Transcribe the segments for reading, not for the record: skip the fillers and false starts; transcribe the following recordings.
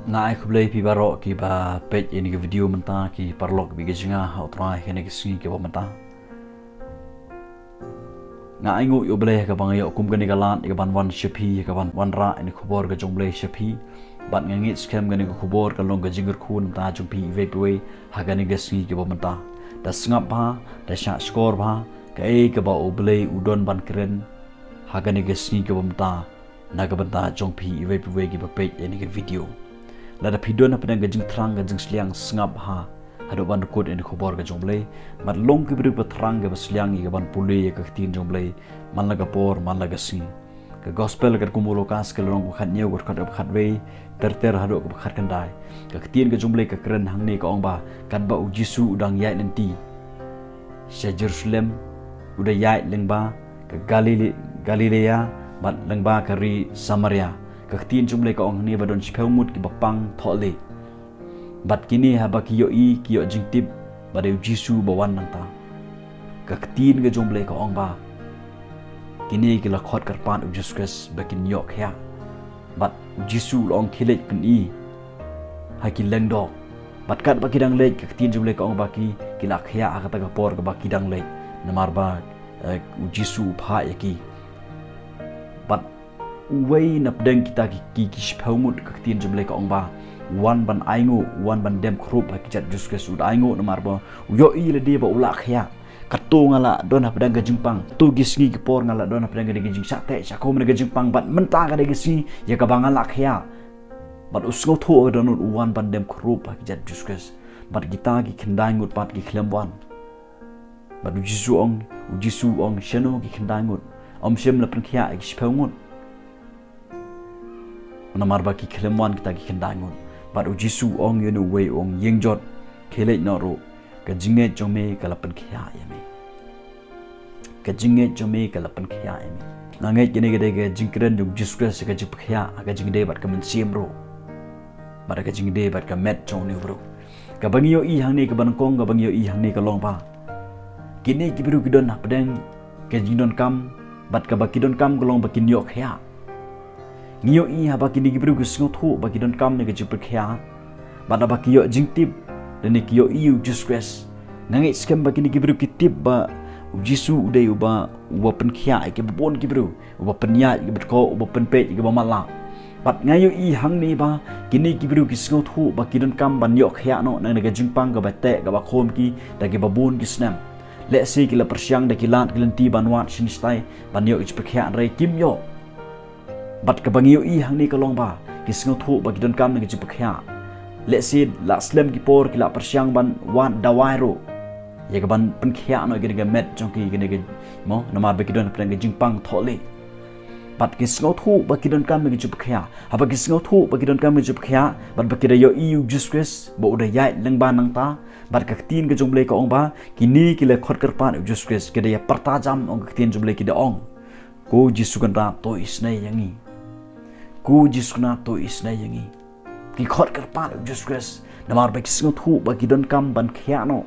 Ngai kublai pi baro ki ba page ini ke video menta ki parlok bi ke jinga U Trai kene ke singi ke menta. Ngai ngu yo blai ka bang yo kum ke ni galan ke ban wan shapi ke ban wan ra ini khobor ke jong blai shapi bat ngeit scam ke ni ke khobor ke long ke jingir khun ta jong pi ve ha ke ni ke singi ke menta. Da sngap ba da sha score ba Kaei ke ba blai udon ban keren ha ke ni ke singi ke menta na ke benta jong pi ve ki ba page ini ke video. Lada pidon apa dengan jing terang jing seliang sngap ha hadu ban kod ini khobor ke jomblei mat long ke beri terang ke seliang ke ban pulih ke tin jomblei man laga por man laga sing ke gospel ke kumulokas ke long khat nyeu khat khat wei ter hadu ke khat kandai ke tin ke jomblei ke keren hang ni ke ong ba kan ba ujisu udang yai nanti se Jerusalem udah yai lengba ke Galilea bat lengba ke ri Samaria Kaktiin jumlai ka ong ni badon chpeumut ki bapang thole bat kini ha ba kiyo jingtip badeu jisu bawan nang ta kaktiin ga jumlai ka ong ba kini ki la khot karpan u Jesus bakin yok ya bat jisu long khilet kun i ha ki lengdo bat kat ba kidang le kaktiin jumlai ka ong ba ki la khya akata ka por ka ba kidang le namar ba u jisu pha yaki bat Uway na pedang kita ki sphaumut kaktin jumlai ka ong ba wan ban aingo wan ban dem khrup hakijat juskas ud aingo namar ba yo i le de ba ulak khya kato ngala don pedang ga jingpang tu gisngi ki por ngala don pedang ga jing sakte sakom ga jingpang bat menta ga de gisi ya ka bangala khya bat usngo tho don wan ban dem khrup hakijat juskas bat kita ki khendai ngut pat ki khlemwan bat ujisu ong sheno ki khendai ngut shem la pen khya ki sphaumut namar ba ki khlemwan kita ki khendangun bat ujisu ong yenu wei ong yengjot khele noro ka jinge jome kalapan khya yame ka jinge jome kalapan khya yame nangai kene gede ge jingkren jung jiskres ka jip khya ka jingde bat ka mensim ro bat ka jingde bat ka met chong ni bro ka bangio i hang ni ka bankong ka bangio i hang ni ka long ba kini ki biru kidon na pedeng ka jingdon kam bat ka bakidon kam golong bakin yok khya Ngiyo i ha baki ni gibru gu sngot ho baki don kam ne ge khya bada baki yo jingtip dan ni yo i jusques ngangai scam baki ni gibru kitip ba jisu udai uba pen khya ke bon gibru uba penya ge betko uba pen pe ge ba mala bat ngayo i hang ni ba kini gibru gi sngot ho baki don kam ban yo khya no nang ge jingpang ge ba te ge ba khom ki da ge ba bon gi snem le se ki la persyang da ki lat gelenti banwat sin stai ban yo ich khya rai kim yo bat ka bangio i hang ni ka long ba ki sngo thu ba ki don kam ne ki pakhya le si la slem ki por ki la persyang ban wan dawai ro ye ka ban pen khya no ge met jong ki ge mo nama ba ki don plan ge jingpang thole bat ki sngo thu ba ki don kam ne ki pakhya ha ba ki sngo thu ba ki don kam ne ki pakhya bat ba ki da yo i jusques bo da yai leng ba nang ta bat ka tin ge jong ble ka ong ba ki ni ki le khot kar pan jusques ge da ya parta jam ong ka tin jong ble ki da ong ko jisukan ra to isnai yangi ku jisuna to isnai yangi ki khot kar pa jusques namar ba kisngo thu ba ki don kam ban khya no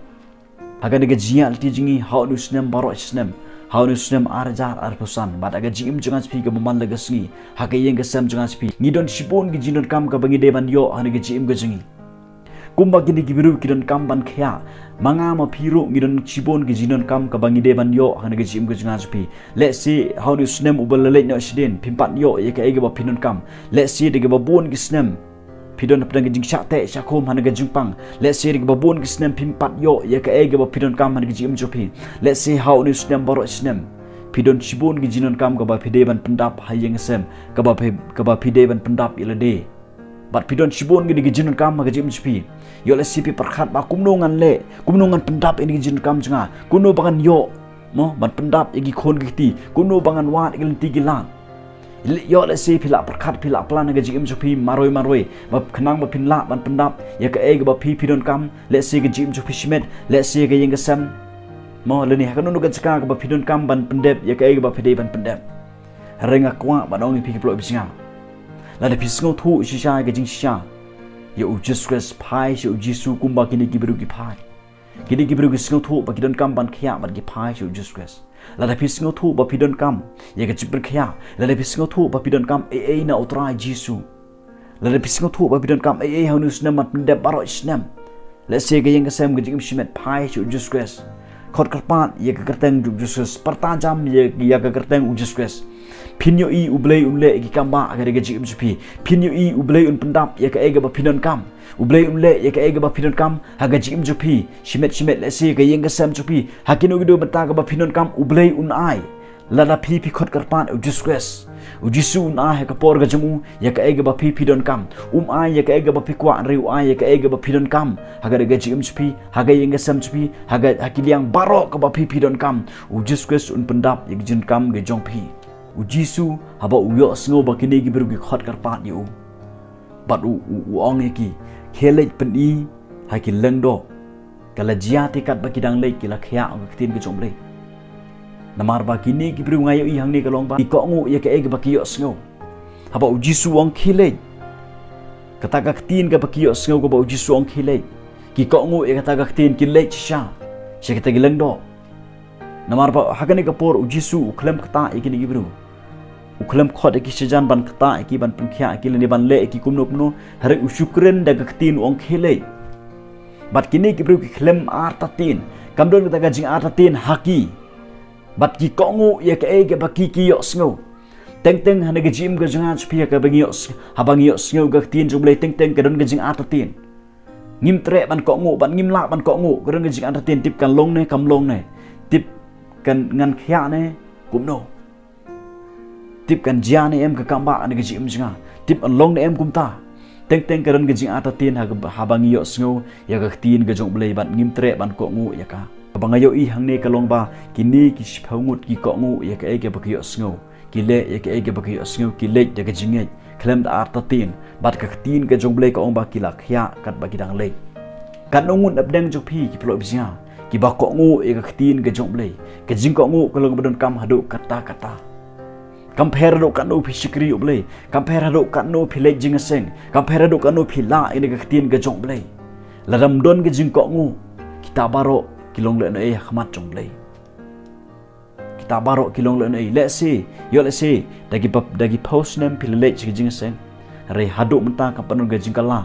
aga de jia alti jingi how nu snem baro snem how nu snem arjar arpusan ba aga jim jangan spi ke man laga sngi haga yeng gesam jangan spi ni don sipon ki jinon kam ka bangi de ban yo ane ge jim ge jingi kumba kini ki biru ki don kam ban khya manga ma phiro ngi don chibon ki jinon kam ka bangi de ban yo ane ge jim ge jangan spi let's see how nu snem ubal le no siden pimpat yo ye ka ege ba pinon kam let's see de ge ba bon ki snem pidon pedang jing sakte sakom hana ge jingpang let's see de ge ba bon ki snem pimpat yo ye ka ege ba pidon kam hana ge jim jopi let's see how nu snem baro snem pidon chibon ki jinon kam ka ba pide ban pendap hayeng sem ka ba pide ban pendap ile de bat pidon chibon gi jinon kam ga jim spi yo le sipi perkhat ba kumnongan pendap ini jinon kam janga kuno bangan yo mo ban pendap igi khon gi ti kuno bangan wat igi ti gilan yo le si pila perkhat pila plan ga jim spi maroi ba khnang ba pinla ban pendap ya ka eg ba pidon kam le si ga jim spi shmet le si ga yeng sam mo le ni hakano ga chaka ga ba pidon kam ban pendep ya ka eg ba pide ban pendep renga kwa ba dong pi plo bisinga la de pisngo thu shisha ge jing shisha ye u jusques pai shu jisu kumba kini gibru gi pai kini gibru gi sngo thu ba ki don kam ban khya ban gi pai shu jusques la de pisngo thu ba pidon kam ye ge chipr khya la de pisngo thu ba pidon kam e na U Trai jisu la pisngo thu ba bidon kam haunu snem mat de baro snem let's say gayeng kasem gajim shimet pai chu jusques khot karpan ye kerteng jusques partajam ye kerteng jusques pinyo I ublei unle ki kamba agare gajim jupi pinyo I ublei un pendap ye ka ega ba pinon kam ublei unle ye ka ega ba pinon kam hagajim jupi shimet let's say gayeng kasem jupi hakinu gido bata ba pinon kam ublei un ai lada pi khot karpan jusques ujisu un ai ka por gajamu ye ka ega ba pidon kam ai ye ka ega ba pikwa riu ai ye ka ega ba pidon kam hagare gajim jupi hagayeng kasem jupi hakiliang baro ka ba pidon kam jusques un pendap ye gajin kam gejong pi ujisu haba uyo sngo bakini gi beru gi khot karpat yu bat ong ki khelej peni haki lengdo kala jiati kat bakidang lei kila khya ang tin gi jomle namar bakini gi beru ngayo I hang ni kalong ba iko ngu ye ka eg bakiyo sngo haba ujisu ong khelej kata ka tin ga bakiyo sngo go ba ujisu ong khelej ki ko ngu ye kata ka tin ki lej sha she kata gi lengdo namar ba hagani ka por ujisu ukhlem kata ikini gi beru ukhlem khot eki sejan ban kata eki ban pengkhya eki leni ban le eki kumno hari usyukren da gaktin ong khele bat kini ki bru ki khlem artatin kamdon kata gajing artatin haki bat ki kongu ye ka ege baki ki yo sngo teng hane gajim ga janga chpia ka bangi yo habang yo sngo gaktin jumle teng kadon gajing artatin ngim tre ban kongu ban ngim la ban kongu kadon gajing artatin tip kan long ne kam long ne tip kan ngan khya ne kumno tip kan jia ni em ka kamba ani gaji imjinga tip along ni em kumta teng karan gaji atatin habang yo sngo ya ga tin ga jong blei ban ngim tre ban ko ngu ya ka bang yo I hang ne kalong ba kini ki shphaungut ki ko ngu ya ka ege bakyo sngo ki le ya ka ege bakyo sngo ki le ya ga jinge klem da atatin bat ka tin ga jong blei ka ong ba ki la khya kat ba kidang le kan ngun abdeng jok phi ki plo bijia ki ba ko ngu ya ka tin ga jong blei ka jing ko ngu kalong badon kam hadu kata compare do kanu phishikri uble compare do kanu phile jingaseng compare do kanu phila ini ga tin ga jong blei ladam don ga jing ko ngu kitabaro kilong le nei khmat jong blei kitabaro kilong le nei let's see dagi post nem phile jingaseng re hadu menta ka panun ga jingkala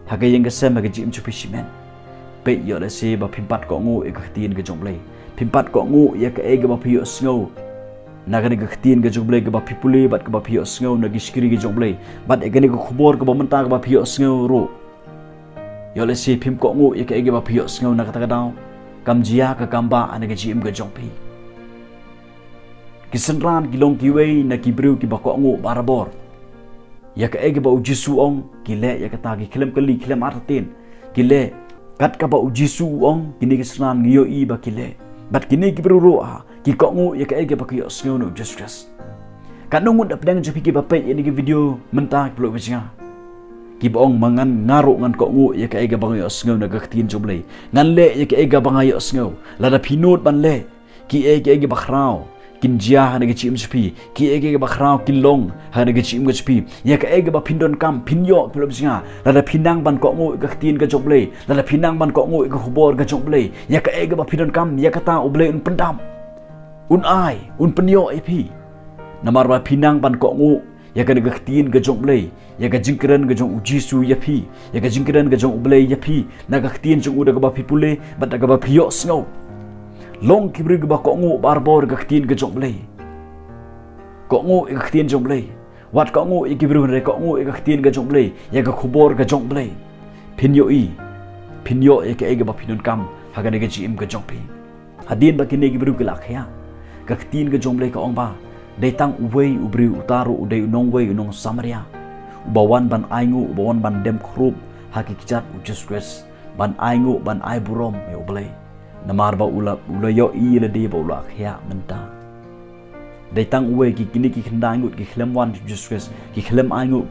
haga yang ga sem ga jim chupishimen pe let's see ba phimpat ko ngu ga tin ga jong blei phimpat ko ngu ya ka ega ba phiyo snow nagani ga khtin ga joble ga ba pipule bat ga ba phiyo sngo na giskiri ga joble bat egani ga khubor ga ba menta ga ba phiyo sngo ro yole si phim ko ngu ye ka ga ba phiyo sngo na kata ga daw kamjia ka kamba ana ga jim ga jongpi kisenran gilong kiwei na kibru ki ba ko ngu barabor ya ka ga ba ujisu ong kile ya kata gi klem kali klem artin kile kat ka ba ujisu ong kini kisran ngiyo I ba kile bat kini kibru ro ki ko ngu ya ka ege bakyo sngo no just kanung dap dang jupi ki bapai ini video menta ki plo bijinga ki bong mangan ngaro ngan ko ngu ya ka ege bakyo sngo na gaktin joblei ngan le ya ka ege bangayo sngo lada pinot ban le ki ege bakrao kin jia hana ge chim jupi ki ege bakrao kin long hana ge chim jupi ya ka ege ba pindon kam pinyo plo bijinga lada pinang ban ko ngu gaktin ga joblei lada pinang ban ko ngu ga khubor ga joblei ya ka ege ba pindon kam ya kata ublei un pendam un penyo epi namar ba pinang ban ko ngu ya ga gaktin ga jong blei ya ga jingkran ga jong ujisu ya pi ya ga jingkran ga jong blei ya pi na gaktin jong uda ga ba pipule bat ga ba phiyo snow long kibri ga ba ko ngu barbor gaktin ga jong blei ko ngu gaktin jong blei wat ko ngu ikibru re ko ngu gaktin ga jong blei ya ga khubor ga jong blei pinyo ya ga ba pinon kam ha ga ga jim ga jong pi hadin ba kini gibru ga lakhya gaktin ga jomble ka ong ba detang uwei ubri utaru udai unong wei unong samaria ubawan ban aingu ubawan ban dem khrup hakikat ujusques ban aingu ban ai burom me ublei namar ba ulayo I le de ba ulak ya menta detang uwei ki kini ki khandangut ki khlem wan ujusques ki khlem aingu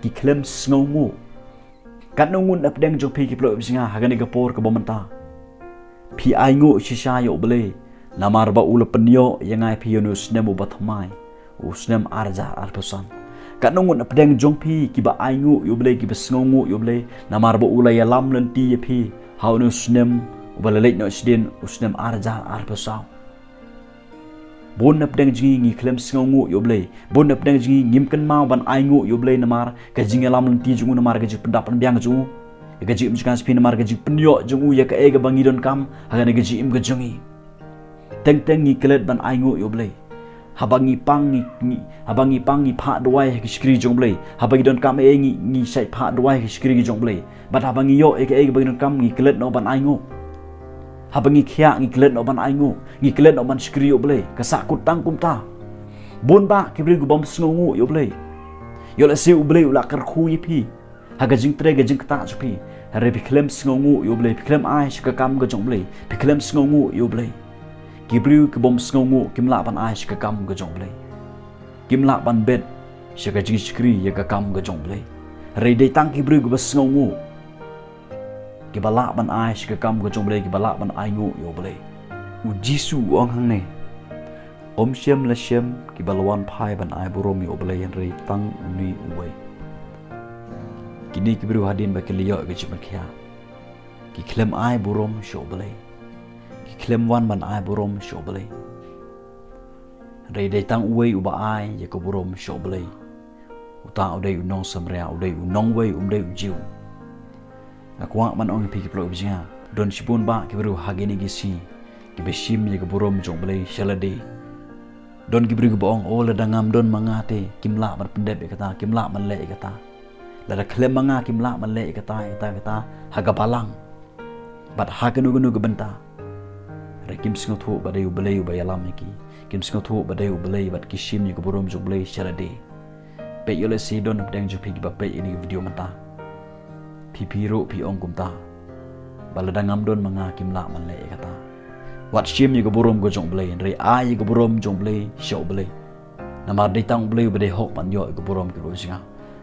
ki khlem sngongu kanungun apdeng jong pi ki plo bisinga hagani ga por ka bomenta pi aingu shisha yo ublei namar ba ula penyo yang ai piono snem ubatmai snem arja arpusan kanungun apdeng jongpi kiba aingu yuble kiba sngongu yuble namar ba ula ya lam lenti pi haunu snem ubalelek no sdin snem arja arpusan bon na pedang jingi ngi klem sngongu yoble bon na pedang jingi ngim kan mau ban aingu yoble namar ka jingi lam lenti jungu namar ka jik pendapan biang jungu ka jik mjkan spi namar ka jik penyo jungu ya ka ega bangi don kam haga ne ka jik im ka jungi teng teng ngi klet ban aingu yoble habangi pangi pha doai ki skri jongle habangi don kam e ngi sai pha doai ki skri jongle bat habangi yo e ka ega bangi don kam ngi klet no ban aingu habangi khia ngi klet no ban aingu ngi klet no ban skri yoble ka sakut tang kumta bon ba ki bri gu bom sngongu yoble yo la se uble ula kar khu yipi haga jing tre ga jing ta chupi re bi klem sngongu yoble bi klem ai shika kam ga jongle bi klem sngongu yoble Gibriu ke bom sngongu kimla ban ai shika kam ga jongle kimla ban bet shika jing skri ya ga kam ga jongle re dei tang gibriu ga sngongu kibala ban ai shika kam ga jongle kibala ban ai ngu yoble u jisu ong hang ne om shem la shem kibalwan phai ban ai burom yoble yan re tang uni uwe kini gibriu hadin ba kiliyo ga chimakhya ki klem ai burom shoble klem wan ban ai burom shoble re dei tang uwe uba ai ya ko burom shoble uta udai unong samrea udai unong we umdai ujiu akwa man ong pi ki plo bijinga don shibun ba ki beru hagini gisi ki beshim ya ko burom jongle shalade don ki beru bong ola dangam don mangate kimla ban pendep kata kimla man le kata la klem manga kimla man le kata haga balang bat haganu ganu gebenta kim singo thu badai ubelai ubayalam ki kim singo thu badai ubelai bat kishim ni kuburum jublai sharade pe yole si don dang jupi ki bape ini video mata pipiro pi ong kumta baladangam don manga kimla man le kata wat shim ni kuburum go jonglai re ai kuburum jonglai shoblai namar dei tang blai badai hok man yo kuburum ki rosinga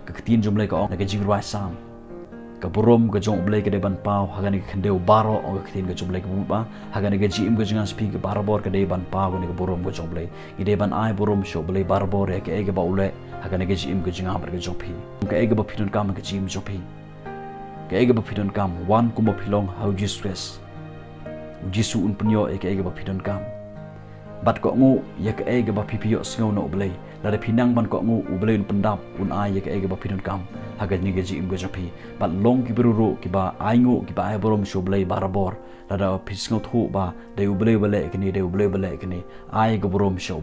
ka ktin jumlai ka ong ka jingduwai sam ka burom ka jong blai ka de ban pau hagani ka khendeu baro o ka khin ka jong blai ka buba hagani ka jim ka jinga spi ka barabor ka de ban pau ka ni ka burom ka jong blai i de ban ai burom sho blai barabor ya ka ega ba ule hagani ka jim ka jinga bar ka jong phi ka ega ba phidon kam ka jim jong phi ka ega ba phidon kam wan kuma philong how you stress jisu un punyo ka ega ba phidon kam bat ko ngu ya ka ega ba pipio sngo no blai la de pinang ban ko ngu u blai un pendap un ai ya ka ega ba phidon kam haga ni gaji im gajapi bat long ki beruru ki ba aingo ki ba ai borom shoblai barabor la da pisngo thu ba de ublei bale kini de ublei bale kini ai go borom shob